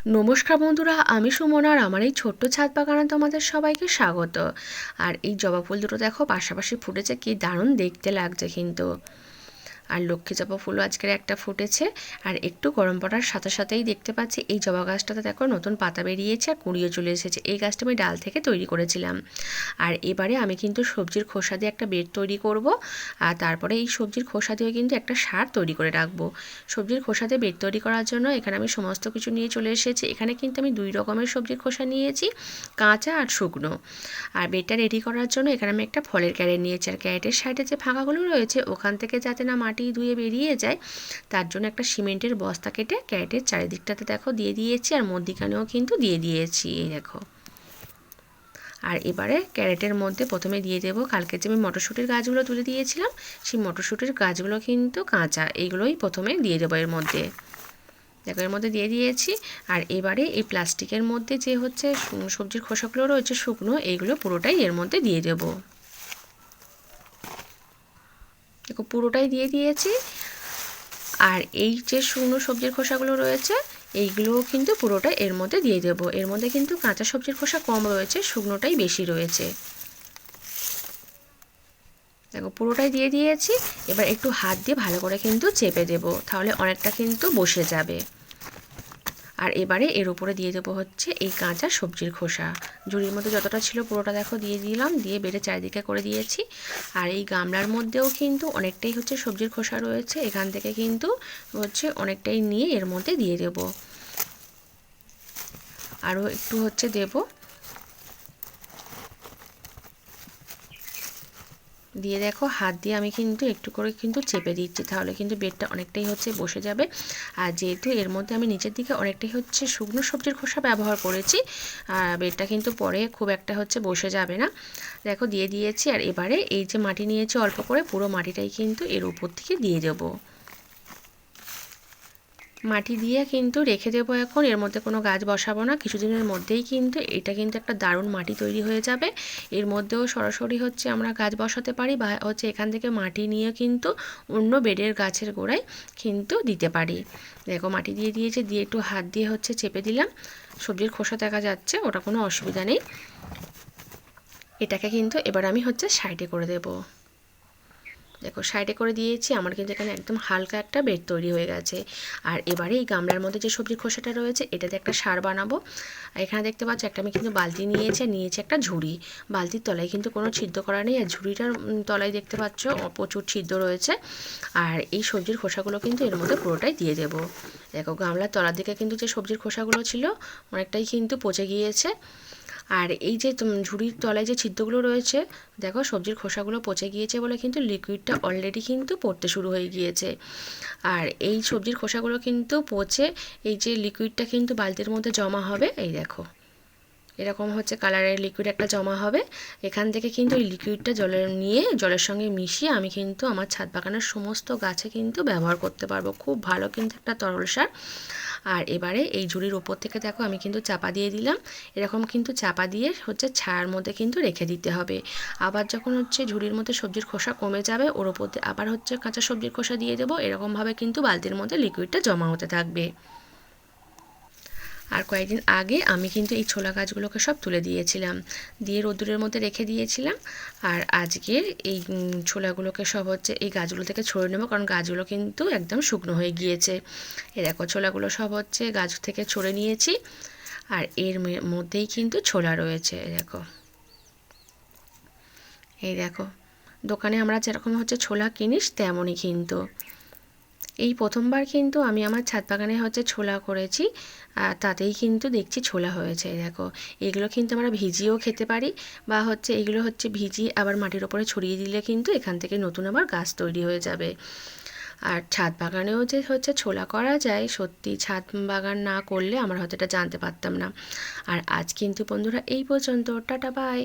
নমস্কার বন্ধুরা, আমি সুমনা আর আমার এই ছোট্ট ছাদ বাগানে তোমাদের সবাইকে স্বাগত। আর এই জবা ফুল দুটো দেখো পাশাপাশি ফুটেছে, কি দারুণ দেখতে লাগছে কিন্তু। আর লক্ষ্মী জবা ফুলও আজকের একটা ফুটেছে। আর একটু গরম পড়ার সাথে সাথেই দেখতে পাচ্ছি এই জবা গাছটাতে দেখো নতুন পাতা বেরিয়েছে আর কুঁড়িও চলে এসেছে। এই গাছটা আমি ডাল থেকে তৈরি করেছিলাম। আর এবারে আমি কিন্তু সবজির খোসা দিয়ে একটা বেড তৈরি করব। আর তারপরে এই সবজির খোসা দিয়ে কিন্তু একটা সার তৈরি করে রাখবো। সবজির খোসা দিয়ে বেড তৈরি করার জন্য এখানে আমি সমস্ত কিছু নিয়ে চলে এসেছি। এখানে কিন্তু আমি 2 রকমের সবজির খোসা নিয়েছি, কাঁচা আর শুকনো। আর বেডটা রেডি করার জন্য এখানে আমি একটা ফলের ক্যারেট নিয়েছি। আর ক্যারেটের সাইডে যে ফাঁকাগুলো রয়েছে ওখান থেকে যাতে না মাটি ধুয়ে বেরিয়ে যায়, তার জন্য একটা সিমেন্টের বস্তা কেটে ক্যারেটের চারিদিকটাতে দেখো দিয়ে দিয়েছি, আর মধ্যিখানেও কিন্তু দিয়ে দিয়েছি। এই দেখো। আর এবারে ক্যারেটের মধ্যে প্রথমে দিয়ে দেবো কালকে যে আমি মটরশুঁটির গাছগুলো তুলে দিয়েছিলাম, সেই মটরশুঁটির গাছগুলো কিন্তু কাঁচা, এইগুলোই প্রথমে দিয়ে দেবো এর মধ্যে। দেখো এর মধ্যে দিয়ে দিয়েছি। আর এবারে এই প্লাস্টিকের মধ্যে যে হচ্ছে সবজির খোসাগুলো রয়েছে শুকনো, এইগুলো পুরোটাই এর মধ্যে দিয়ে দেবো। দেখো পুরোটাই দিয়ে দিয়েছি। আর এই যে শুকনো সবজির খোসাগুলো রয়েছে এইগুলোও কিন্তু পুরোটা এর মধ্যে দিয়ে দেব। এর মধ্যে কিন্তু কাঁচা সবজির খোসা কম রয়েছে, শুকনোটাই বেশি রয়েছে। দেখো পুরোটাই দিয়ে দিয়েছি। এবার একটু হাত দিয়ে ভালো করে কিন্তু চেপে দেব, তাহলে অনেকটা কিন্তু বসে যাবে। আর এবারে এর উপরে দিয়ে দেবো হচ্ছে এই কাঁচা সবজির খোসা। ঝুড়ির মধ্যে যতটা ছিল পুরোটা দেখো দিয়ে দিলাম, দিয়ে বেড়ে চারিদিকে করে দিয়েছি। আর এই গামলার মধ্যেও কিন্তু অনেকটাই হচ্ছে সবজির খোসা রয়েছে, এখান থেকে কিন্তু হচ্ছে অনেকটাই নিয়ে এর মধ্যে দিয়ে দেব। আরও একটু হচ্ছে দেব, দিয়ে দেখো হাত দিয়ে আমি কিন্তু একটু করে কিন্তু চেপে দিচ্ছি, তাহলে কিন্তু বেডটা অনেকটাই হচ্ছে বসে যাবে। আর যেহেতু এর মধ্যে আমি নিচের দিকে অনেকটাই হচ্ছে শুকনো সবজির খোসা ব্যবহার করেছি, বেডটা কিন্তু পরে খুব একটা হচ্ছে বসে যাবে না। দেখো দিয়ে দিয়েছি। আর এবারে এই যে মাটি নিয়েছি অল্প করে, পুরো মাটিটাই কিন্তু এর উপর থেকে দিয়ে দেবো। মাটি দিয়ে কিন্তু রেখে দেবো এখন, এর মধ্যে কোনো গাছ বসাবো না। কিছুদিনের মধ্যেই কিন্তু এটা কিন্তু একটা দারুণ মাটি তৈরি হয়ে যাবে। এর মধ্যেও সরাসরি হচ্ছে আমরা গাছ বসাতে পারি, বা হচ্ছে এখান থেকে মাটি নিয়ে কিন্তু অন্য বেডের গাছের গোড়ায় কিন্তু দিতে পারি। দেখো মাটি দিয়ে দিয়েছে, দিয়ে একটু হাত দিয়ে হচ্ছে চেপে দিলাম। সবজির খোসা দেখা যাচ্ছে, ওটা কোনো অসুবিধা নেই। এটাকে কিন্তু এবার আমি হচ্ছে সাইডে করে দেবো। দেখো সাইডে করে দিয়েছি, আমার কিন্তু এখানে একদম হালকা একটা বেড তৈরি হয়ে গেছে। আর এবারে এই গামলার মধ্যে যে সবজির খোসাটা রয়েছে এটাতে একটা সার বানাবো। এখানে দেখতে পাচ্ছ একটা আমি কিন্তু বালতি নিয়েছি একটা ঝুড়ি। বালতির তলায় কিন্তু কোনো ছিদ্র করা নেই, আর ঝুড়িটার তলায় দেখতে পাচ্ছ প্রচুর ছিদ্র রয়েছে। আর এই সবজির খোসাগুলো কিন্তু এর মধ্যে পুরোটাই দিয়ে দেবো। দেখো গামলার তলার দিকে কিন্তু যে সবজির খোসাগুলো ছিল অনেকটাই কিন্তু পচে গিয়েছে। আর এই যে ঝুড়ির তলায় যে ছিদ্রগুলো রয়েছে, দেখো সবজির খোসাগুলো পচে গিয়েছে বলে কিন্তু লিকুইডটা অলরেডি কিন্তু পড়তে শুরু হয়ে গিয়েছে। আর এই সবজির খোসাগুলো কিন্তু পচে এই যে লিকুইডটা কিন্তু বালতির মধ্যে জমা হবে। এই দেখো এরকম হচ্ছে কালারের লিকুইড একটা জমা হবে। এখান থেকে কিন্তু এই লিকুইডটা জলের সঙ্গে মিশিয়ে আমি কিন্তু আমার ছাদ বাগানের সমস্ত গাছে কিন্তু ব্যবহার করতে পারবো। খুব ভালো কিন্তু একটা তরল সার। আর এবারে এই ঝুড়ির ওপর থেকে দেখো আমি কিন্তু চাপা দিয়ে দিলাম। এরকম কিন্তু চাপা দিয়ে হচ্ছে ছায়ার মধ্যে কিন্তু রেখে দিতে হবে। আবার যখন হচ্ছে ঝুড়ির মধ্যে সবজির খোসা কমে যাবে, ওর ওপর দিয়ে আবার হচ্ছে কাঁচা সবজির খোসা দিয়ে দেবো। এরকমভাবে কিন্তু বালতির মধ্যে লিকুইডটা জমা হতে থাকবে। আর কয়েকদিন আগে আমি কিন্তু এই ছোলা গাছগুলোকে সব তুলে দিয়েছিলাম, দিয়ে রোদ্দুরের মধ্যে রেখে দিয়েছিলাম। আর আজকে এই ছোলাগুলোকে সব হচ্ছে এই গাছগুলো থেকে ছড়িয়ে নেবো, কারণ গাছগুলো কিন্তু একদম শুকনো হয়ে গিয়েছে। এই দেখো ছোলাগুলো সব হচ্ছে গাছ থেকে ছড়ে নিয়েছি। আর এর মধ্যেই কিন্তু ছোলা রয়েছে। দেখো এই দেখো দোকানে আমরা যেরকম হচ্ছে ছোলা কিনিস তেমনই কিন্তু। এই প্রথমবার কিন্তু আমি আমার ছাদ বাগানে হচ্ছে ছোলা করেছি, আর তাতেই কিন্তু দেখছি ছোলা হয়েছে। দেখো এগুলো কিন্তু আমরা ভিজিয়েও খেতে পারি, বা হচ্ছে এগুলো হচ্ছে ভিজিয়ে আবার মাটির ওপরে ছড়িয়ে দিলে কিন্তু এখান থেকে নতুন আবার গাছ তৈরি হয়ে যাবে। আর ছাদ বাগানেও যে হচ্ছে ছোলা করা যায়, সত্যি ছাদ বাগান না করলে আমরা হয়তো এটা জানতে পারতাম না। আর আজ কিন্তু বন্ধুরা এই পর্যন্ত, টাটা বাই।